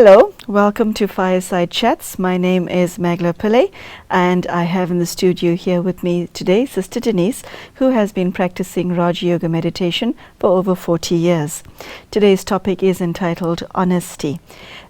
Hello, welcome to Fireside Chats. My name is Magela Pillai, and I have in the studio here with me today Sister Denise, who has been practicing Rajyoga Meditation for over 40 years. Today's topic is entitled Honesty.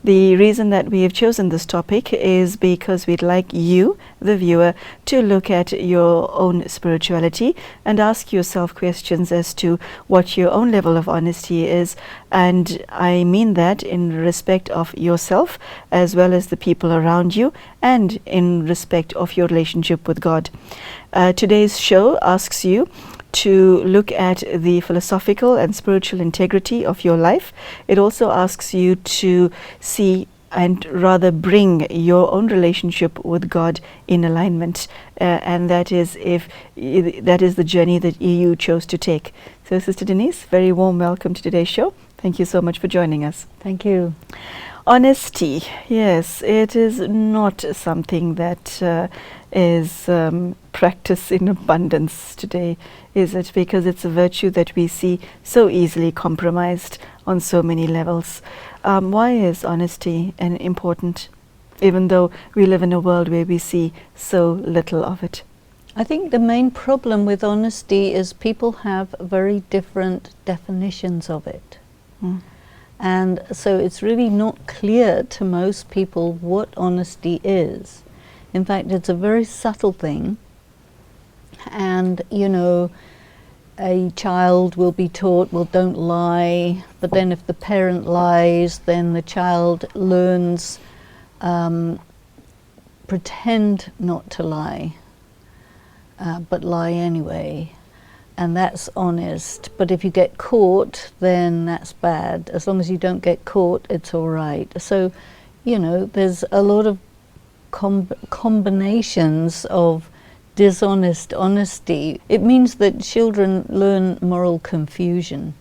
The reason that we have chosen this topic is because we'd like you, the viewer, to look at your own spirituality and ask yourself questions as to what your own level of honesty is. And I mean that in respect of yourself as well as the people around you and in respect of your relationship with God. Today's show asks you to look at the philosophical and spiritual integrity of your life. It also asks you to see and rather bring your own relationship with God in alignment, and that is the journey that you chose to take. So, Sister Denise, very warm welcome to today's show. Thank you so much for joining us. Thank you. Honesty, yes, it is not something that is practiced in abundance today, is it? Because it's a virtue that we see so easily compromised on so many levels. Why is honesty important, even though we live in a world where we see so little of it? I think the main problem with honesty is people have very different definitions of it. And so it's really not clear to most people what honesty is. In fact, it's a very subtle thing. And, you know, a child will be taught, well, don't lie. But then if the parent lies, then the child learns pretend not to lie, but lie anyway. And that's honest. But if you get caught, then that's bad. As long as you don't get caught, it's all right. So, you know, there's a lot of combinations of dishonest honesty. It means that children learn moral confusion.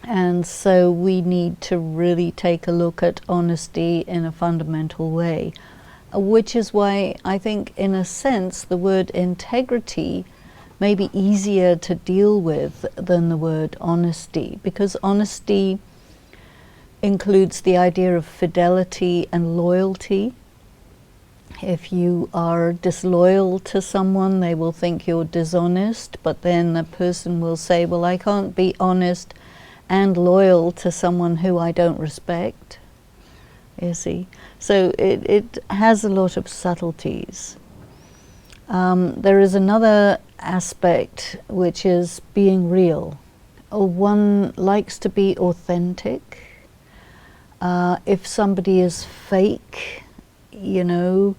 And so we need to really take a look at honesty in a fundamental way, which is why I think, in a sense, the word integrity may be easier to deal with than the word honesty, because honesty includes the idea of fidelity and loyalty. If you are disloyal to someone, they will think you're dishonest, but then the person will say, well, I can't be honest and loyal to someone who I don't respect. You see? So it has a lot of subtleties. There is another aspect, which is being real. One likes to be authentic. If somebody is fake, you know,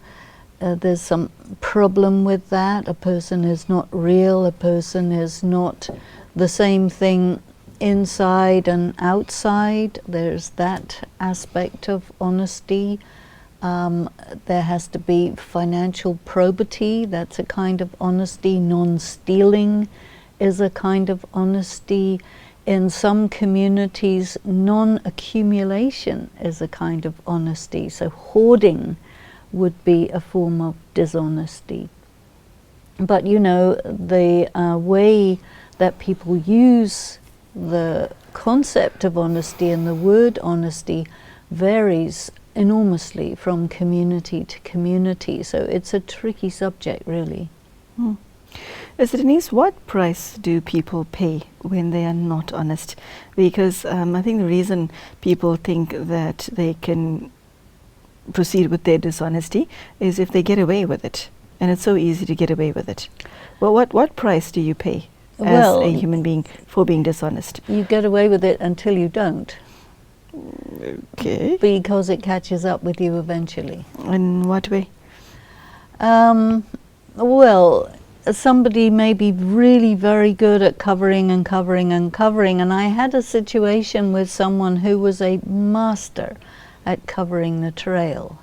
there's some problem with that. A person is not real, a person is not the same thing inside and outside. There's that aspect of honesty. There has to be financial probity. That's a kind of honesty. Non-stealing is a kind of honesty. In some communities, non-accumulation is a kind of honesty. So hoarding would be a form of dishonesty. But you know, the way that people use the concept of honesty and the word honesty varies enormously from community to community. So it's a tricky subject, really. So Denise, what price do people pay when they are not honest? Because I think the reason people think that they can proceed with their dishonesty is if they get away with it. And it's so easy to get away with it. Well, what price do you pay as a human being for being dishonest? You get away with it until you don't. Okay. Because it catches up with you eventually. In what way? Well, somebody may be really very good at covering and covering and covering, and I had a situation with someone who was a master at covering the trail.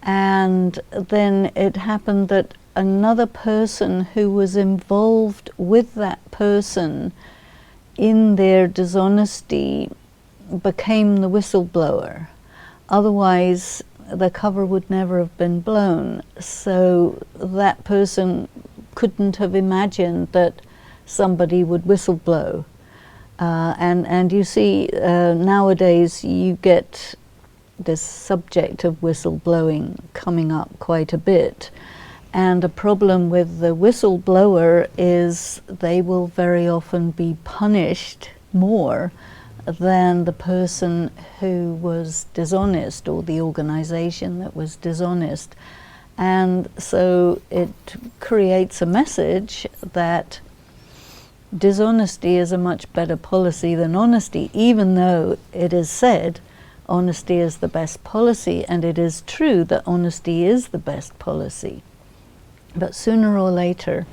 And then it happened that another person who was involved with that person in their dishonesty became the whistleblower. Otherwise, the cover would never have been blown. So that person couldn't have imagined that somebody would whistleblow. And you see, nowadays you get this subject of whistleblowing coming up quite a bit. And a problem with the whistleblower is they will very often be punished more than the person who was dishonest, or the organization that was dishonest. And so it creates a message that dishonesty is a much better policy than honesty, even though it is said honesty is the best policy, and it is true that honesty is the best policy. But sooner or later,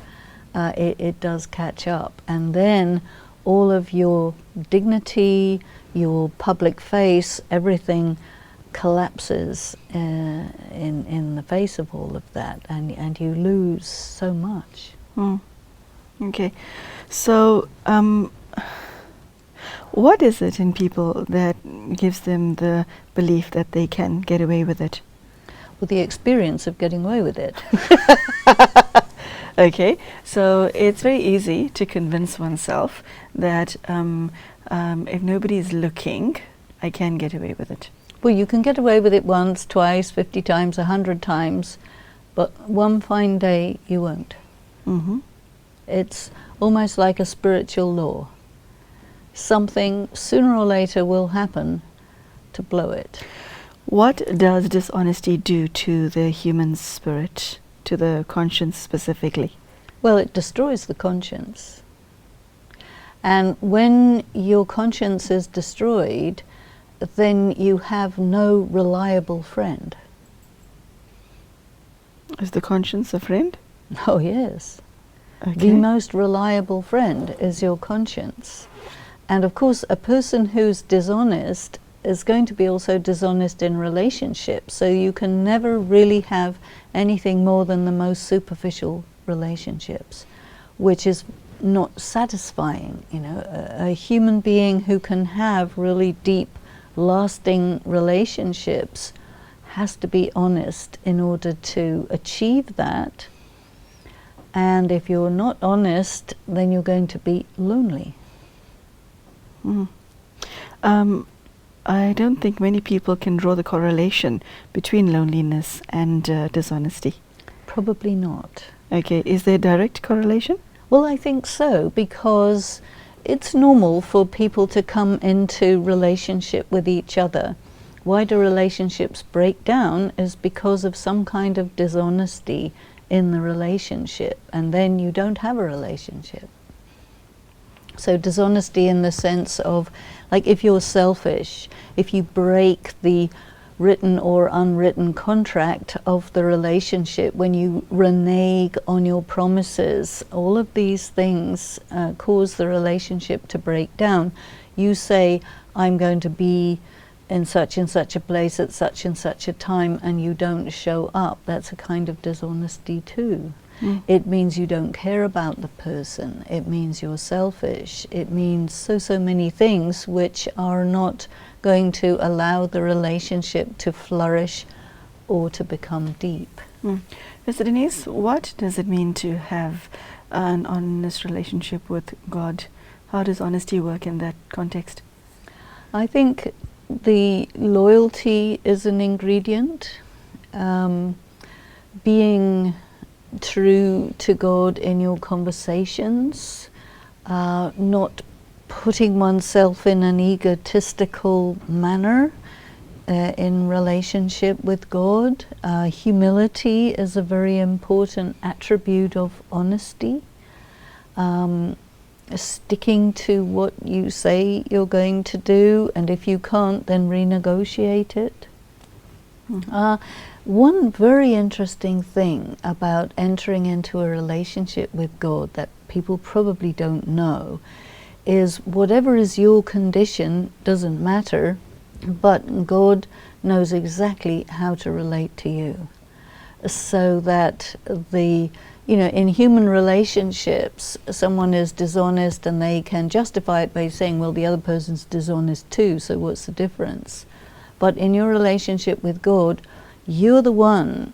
it does catch up, and then all of your dignity, your public face, everything collapses in the face of all of that, and you lose so much. Okay, so what is it in people that gives them the belief that they can get away with it? Well, the experience of getting away with it. Okay, so it's very easy to convince oneself that if nobody is looking, I can get away with it. Well, you can get away with it once, twice, 50 times, 100 times, but one fine day you won't. It's almost like a spiritual law. Something sooner or later will happen to blow it. What does dishonesty do to the human spirit, to the conscience specifically? Well, it destroys the conscience. And when your conscience is destroyed, then you have no reliable friend. Is the conscience a friend? Oh, yes. Okay. The most reliable friend is your conscience. And of course, a person who's dishonest is going to be also dishonest in relationships. So you can never really have anything more than the most superficial relationships, which is not satisfying. You know, a human being who can have really deep, lasting relationships has to be honest in order to achieve that. And if you're not honest, then you're going to be lonely. I don't think many people can draw the correlation between loneliness and dishonesty. Probably not. Okay, is there a direct correlation? Well, I think so, because it's normal for people to come into relationship with each other. Why do relationships break down is because of some kind of dishonesty in the relationship, and then you don't have a relationship. So dishonesty in the sense of, like, if you're selfish, if you break the written or unwritten contract of the relationship, when you renege on your promises, all of these things cause the relationship to break down. You say, I'm going to be in such and such a place at such and such a time, and you don't show up. That's a kind of dishonesty too. It means you don't care about the person. It means you're selfish. It means so many things which are not going to allow the relationship to flourish or to become deep. Mr. Denise, what does it mean to have an honest relationship with God? How does honesty work in that context? I think the loyalty is an ingredient. Being true to God in your conversations, not putting oneself in an egotistical manner in relationship with God. Humility is a very important attribute of honesty. Sticking to what you say you're going to do, and if you can't, then renegotiate it. One very interesting thing about entering into a relationship with God that people probably don't know is whatever is your condition doesn't matter, but God knows exactly how to relate to you. So that in human relationships, someone is dishonest and they can justify it by saying, well, the other person's dishonest too, so what's the difference? But in your relationship with God, you're the one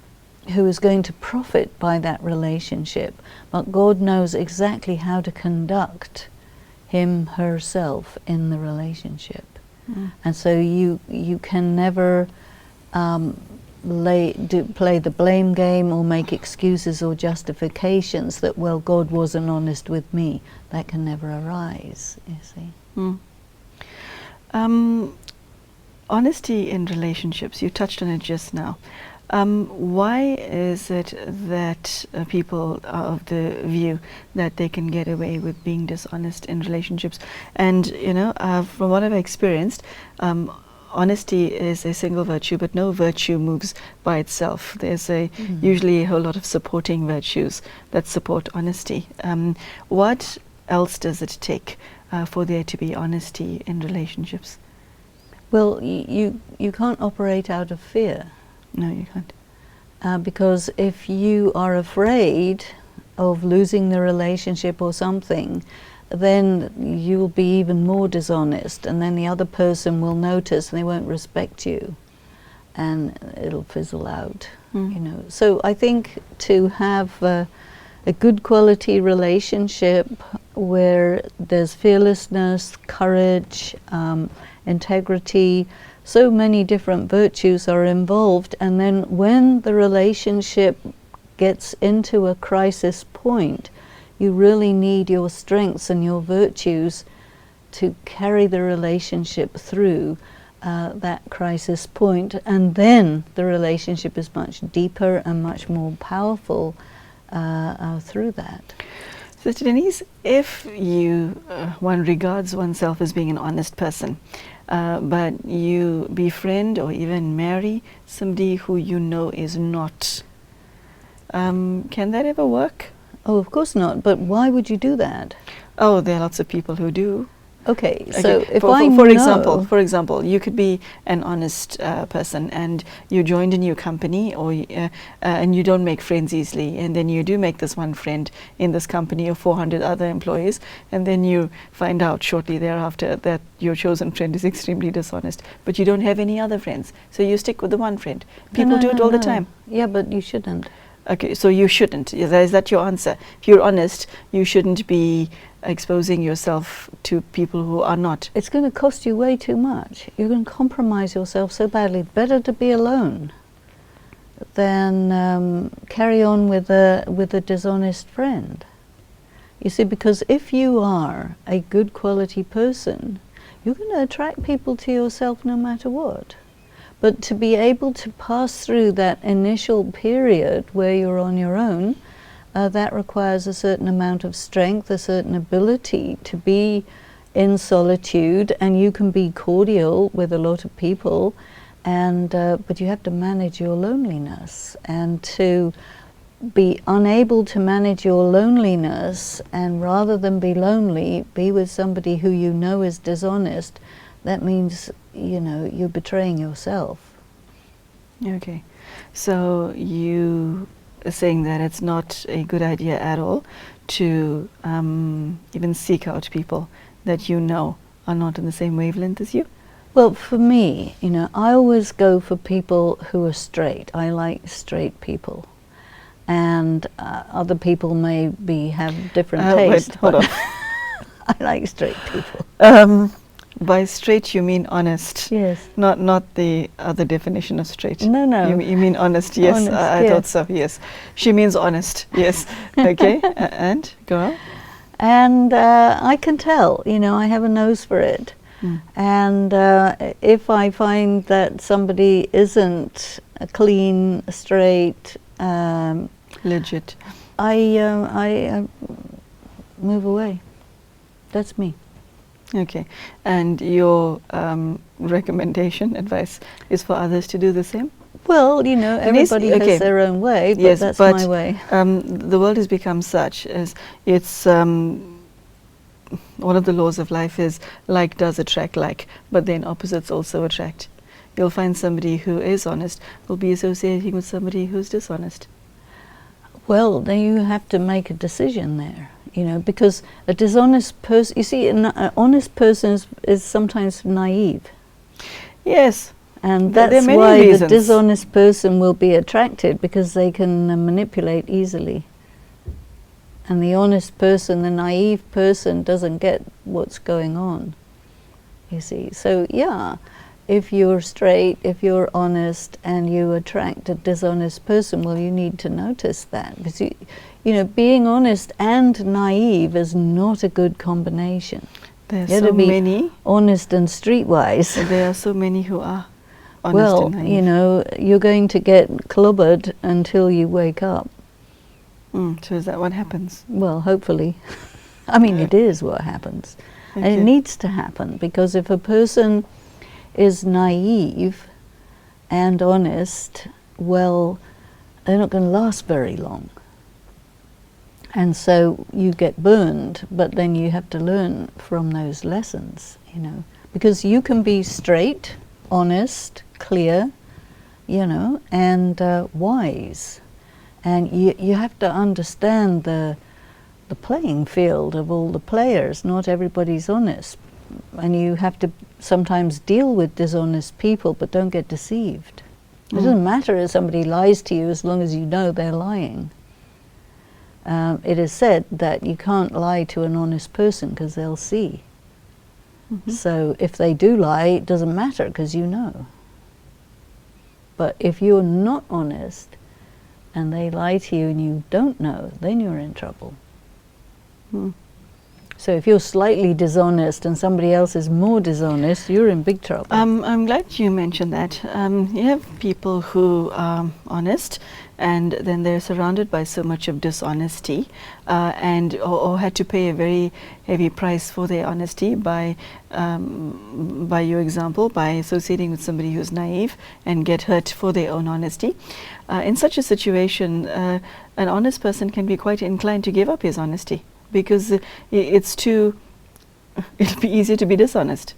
who is going to profit by that relationship. But God knows exactly how to conduct him, herself in the relationship. And so you can never play the blame game or make excuses or justifications that, well, God wasn't honest with me. That can never arise, you see. Honesty in relationships, you touched on it just now. Why is it that people are of the view that they can get away with being dishonest in relationships? And, you know, from what I've experienced, honesty is a single virtue, but no virtue moves by itself. There's usually a whole lot of supporting virtues that support honesty. What else does it take for there to be honesty in relationships? Well, you can't operate out of fear. No, you can't. Because if you are afraid of losing the relationship or something, then you'll be even more dishonest, and then the other person will notice and they won't respect you, and it'll fizzle out. You know. So I think to have a good quality relationship where there's fearlessness, courage, integrity, so many different virtues are involved, and then when the relationship gets into a crisis point, you really need your strengths and your virtues to carry the relationship through that crisis point, and then the relationship is much deeper and much more powerful through that. So Denise, if one regards oneself as being an honest person, but you befriend or even marry somebody who you know is not, can that ever work? Oh, of course not. But why would you do that? Oh, there are lots of people who do. Okay, so if for example, you could be an honest person, and you joined a new company, or and you don't make friends easily, and then you do make this one friend in this company of 400 other employees, and then you find out shortly thereafter that your chosen friend is extremely dishonest, but you don't have any other friends, so you stick with the one friend. People do it all the time. Yeah, but you shouldn't. Okay, so you shouldn't. Is that your answer? If you're honest, you shouldn't be exposing yourself to people who are not. It's going to cost you way too much. You're going to compromise yourself so badly. Better to be alone than carry on with a dishonest friend. You see, because if you are a good quality person, you're going to attract people to yourself no matter what. But to be able to pass through that initial period where you're on your own, that requires a certain amount of strength, a certain ability to be in solitude, and you can be cordial with a lot of people, and but you have to manage your loneliness. And to be unable to manage your loneliness, and rather than be lonely, be with somebody who you know is dishonest, that means, you know, you're betraying yourself. Okay, so you are saying that it's not a good idea at all to even seek out people that you know are not in the same wavelength as you? Well, for me, you know, I always go for people who are straight. I like straight people. And other people maybe have different tastes. Wait, hold on. I like straight people. By straight you mean honest? Yes. Not the other definition of straight. No. You mean honest? Yes, Honest, I thought so. Yes, she means honest. Yes. Okay. And go on. And I can tell. You know, I have a nose for it. And if I find that somebody isn't clean, straight, legit, I move away. That's me. Okay. And your recommendation, advice, is for others to do the same? Well, you know, everybody has their own way, but yes, that's but my way. The world has become such as it's one of the laws of life is like does attract like, but then opposites also attract. You'll find somebody who is honest will be associating with somebody who's dishonest. Well, then you have to make a decision there, you know, because a dishonest person, you see, an honest person is sometimes naive. Yes. And that's why the dishonest person will be attracted, because they can manipulate easily. And the honest person, the naive person, doesn't get what's going on. you see. So yeah, if you're straight, if you're honest, and you attract a dishonest person, well, you need to notice that, because you know, being honest and naive is not a good combination. There's You have so to be many. honest and streetwise. There are so many who are honest Well, and naive. you know, you're going to get clobbered until you wake up. So is that what happens? Well, hopefully. I mean, it is what happens. And Okay. it needs to happen, because if a person is naive and honest, well, they're not going to last very long. And so you get burned, but then you have to learn from those lessons, you know. Because you can be straight, honest, clear, you know, and wise. And you have to understand the playing field of all the players. Not everybody's honest. And you have to sometimes deal with dishonest people, but don't get deceived. It doesn't matter if somebody lies to you as long as you know they're lying. It is said that you can't lie to an honest person because they'll see. So if they do lie, it doesn't matter because you know. But if you're not honest and they lie to you and you don't know, then you're in trouble. So if you're slightly dishonest and somebody else is more dishonest, you're in big trouble. I'm glad you mentioned that. You have people who are honest, and then they're surrounded by so much of dishonesty, and or had to pay a very heavy price for their honesty by your example, by associating with somebody who's naive and get hurt for their own honesty. In such a situation, an honest person can be quite inclined to give up his honesty, because it'll be easier to be dishonest.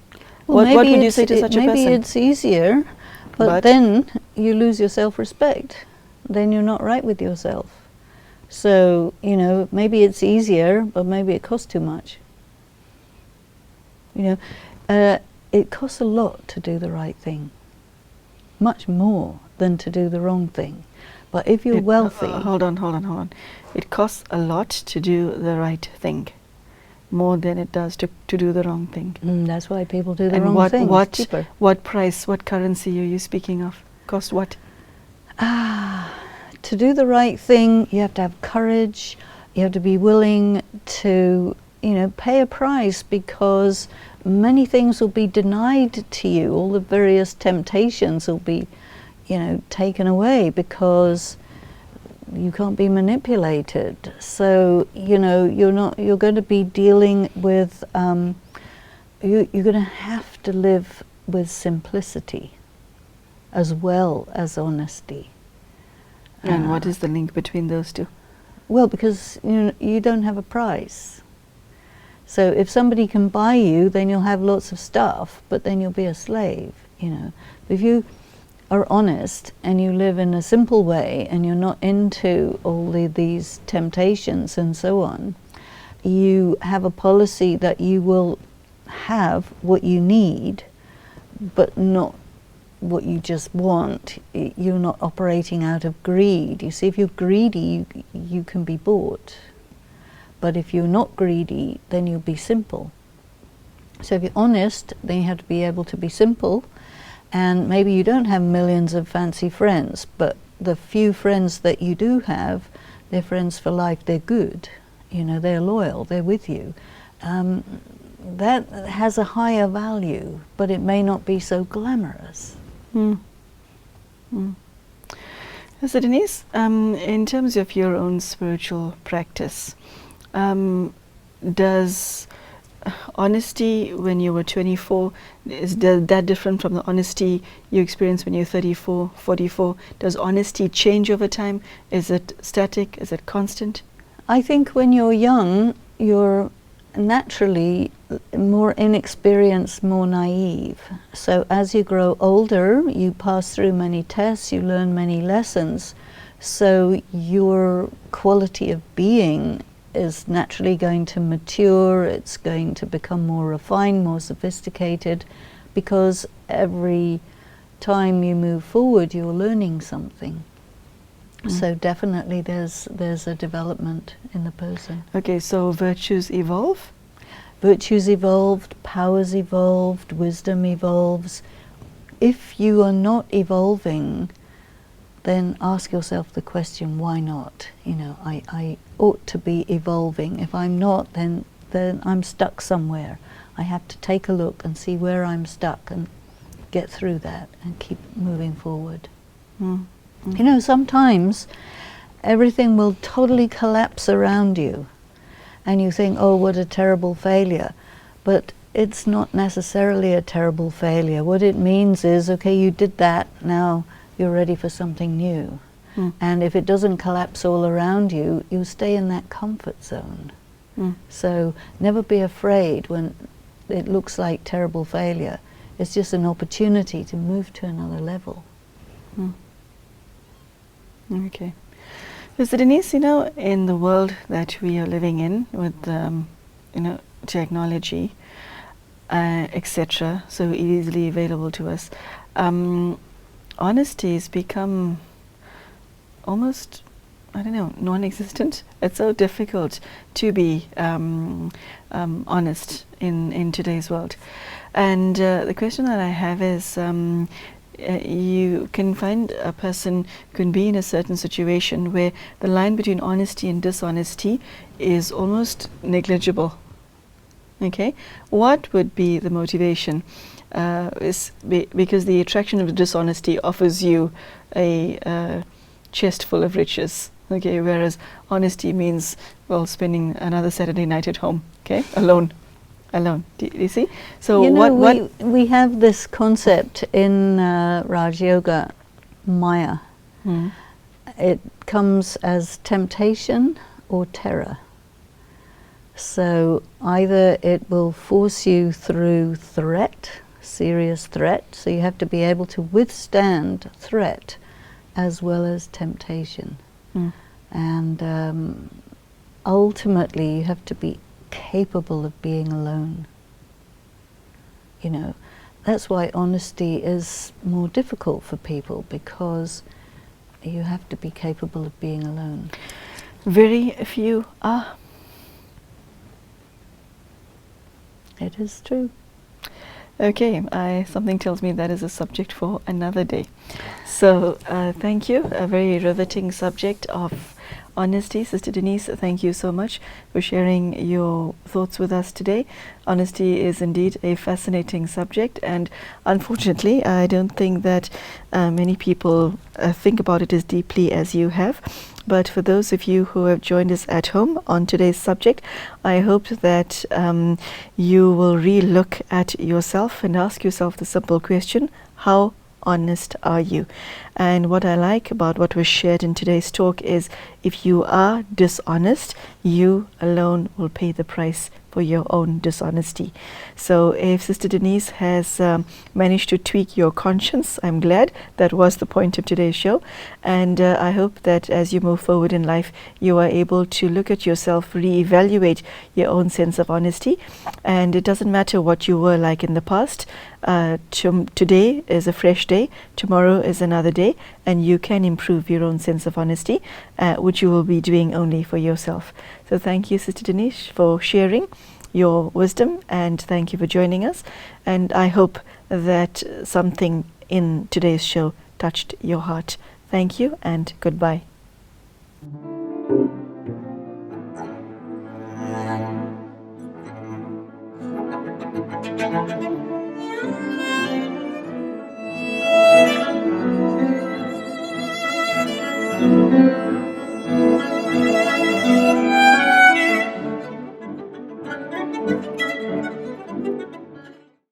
Well, What would you say to such a person? Maybe it's easier, but then you lose your self-respect. Then you're not right with yourself. So, you know, maybe it's easier, but maybe it costs too much. You know, it costs a lot to do the right thing. Much more than to do the wrong thing. But if you're wealthy... Hold on. It costs a lot to do the right thing, more than it does to do the wrong thing. That's why people do the wrong thing. It's cheaper. What price, what currency are you speaking of? Cost what? To do the right thing, you have to have courage. You have to be willing to, you know, pay a price, because many things will be denied to you. All the various temptations will be, you know, taken away, because you can't be manipulated. So, you know, you're going to be dealing with, you're going to have to live with simplicity as well as honesty. And what is the link between those two? Well, because you don't have a price. So if somebody can buy you, then you'll have lots of stuff, but then you'll be a slave, you know. But if you are honest and you live in a simple way and you're not into all these temptations and so on, you have a policy that you will have what you need, but not what you just want. You're not operating out of greed. You see, if you're greedy, you can be bought. But if you're not greedy, then you'll be simple. So if you're honest, then you have to be able to be simple. And maybe you don't have millions of fancy friends, but the few friends that you do have, they're friends for life, they're good. You know, they're loyal, they're with you. That has a higher value, but it may not be so glamorous. So Denise, in terms of your own spiritual practice, does honesty when you were 24, is that different from the honesty you experienced when you're 34, 44? Does honesty change over time? Is it static? Is it constant? I think when you're young, you're naturally more inexperienced, more naive. So as you grow older, you pass through many tests, you learn many lessons. So your quality of being is naturally going to mature, it's going to become more refined, more sophisticated, because every time you move forward, you're learning something. So definitely there's a development in the person. Okay, so virtues evolve? Virtues evolved, powers evolved, wisdom evolves. If you are not evolving, then ask yourself the question, why not? You know, I ought to be evolving. If I'm not, then I'm stuck somewhere. I have to take a look and see where I'm stuck and get through that and keep moving forward. Mm. You know, sometimes everything will totally collapse around you and you think, oh, what a terrible failure. But it's not necessarily a terrible failure. What it means is, okay, you did that, now you're ready for something new. Mm. And if it doesn't collapse all around you, you stay in that comfort zone. Mm. So never be afraid when it looks like terrible failure. It's just an opportunity to move to another level. Mm. Okay. So Denise, you know, in the world that we are living in with, you know, technology, etc., so easily available to us, honesty has become almost, I don't know, non-existent. It's so difficult to be honest in today's world. And the question that I have is, you can find a person can be in a certain situation where the line between honesty and dishonesty is almost negligible. Okay, what would be the motivation? Because the attraction of the dishonesty offers you a chest full of riches. Okay, whereas honesty means, well, spending another Saturday night at home. Okay, alone. Do you see? So you know, what we have this concept in Rajyoga, Maya. Mm. It comes as temptation or terror. So either it will force you through threat, serious threat, so you have to be able to withstand threat as well as temptation. Mm. And ultimately you have to be capable of being alone. You know, that's why honesty is more difficult for people, because you have to be capable of being alone. very few are. It is true. Okay, something tells me that is a subject for another day. So thank you. A very riveting subject of honesty. Sister Denise, thank you so much for sharing your thoughts with us today. Honesty is indeed a fascinating subject, and unfortunately I don't think that many people think about it as deeply as you have. But for those of you who have joined us at home on today's subject, I hope that you will re-look at yourself and ask yourself the simple question, how honest are you? And what I like about what was shared in today's talk is, if you are dishonest, you alone will pay the price for your own dishonesty. So if Sister Denise has managed to tweak your conscience, I'm glad. That was the point of today's show. And I hope that as you move forward in life, you are able to look at yourself, reevaluate your own sense of honesty. And it doesn't matter what you were like in the past. Today is a fresh day. Tomorrow is another day. And you can improve your own sense of honesty, which you will be doing only for yourself. So thank you, Sister Denise, for sharing your wisdom, and thank you for joining us. And I hope that something in today's show touched your heart. Thank you and goodbye.